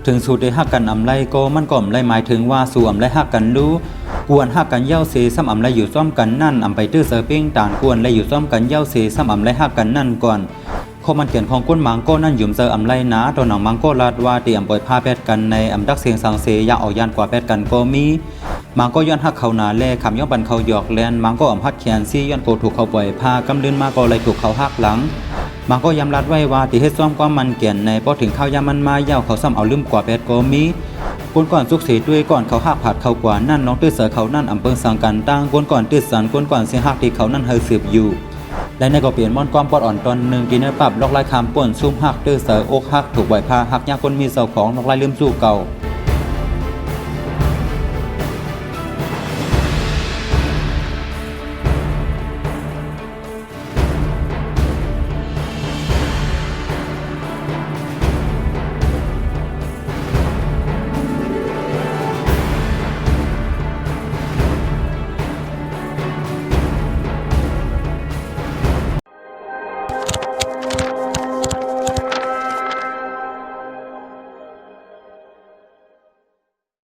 ถึงสู่ได้ฮักกันอำไลก็มันก็อำไลหมายถึงว่าสู่อำไลฮักกันรู้กวนฮักกันเย้าเสซ้ำอำไลอยู่ซ้อมกันนั่นอำไปตื้อเสือเป้งต่างกวนและอยู่ซ้อมกันเย้าเสซ้ำอำไลฮักกันนั่นก่อนข้อมันเขียนของก้นมังก็นั่นหยุมเจออำไลนะตัวหนังมังก็ลาดว่าเตรียมปล่อยผ้าแพทย์กันในอำดักเสียงสังเสยาออกยานกว่าแพทย์กันก็มีมังก็ย้อนฮักเขาหนาแลคำย้อนบันเขาหยอกแลนมังก็อำพัดแขนซี่ย้อนโกถูกเขาปล่อยผ้ากำลืนมาก็เลยถูกเขาหักหลังมังก็ย้ำรัดไว้ว่าติเฮ็ดซ้อมความมันเกี่ยนในพอถึงข้าวยามันมาเย้าเขาซ้ำเอาลืมกว่าแพทย์ก็มีกวนก่อนสุกเสียด้วยก่อนเขาหักผัดเขากว่านั่นน้องตื้อเสือเขานั่นอำเพิงสังกันตั้งกวนก่อนตื้อสันกวนก่อนเสียหักที่เขานั่นเฮอสืบอยู่และในก็เปลี่ยนม่อนความปอดอ่อนตอนหนึ่งกินเนื้อปรับลอกลายคำป่วนซุ่มหักตื้อเสืออกหักถูกไหวพาหักยากคนมีเสาของลอกลายลืมสู้เก่า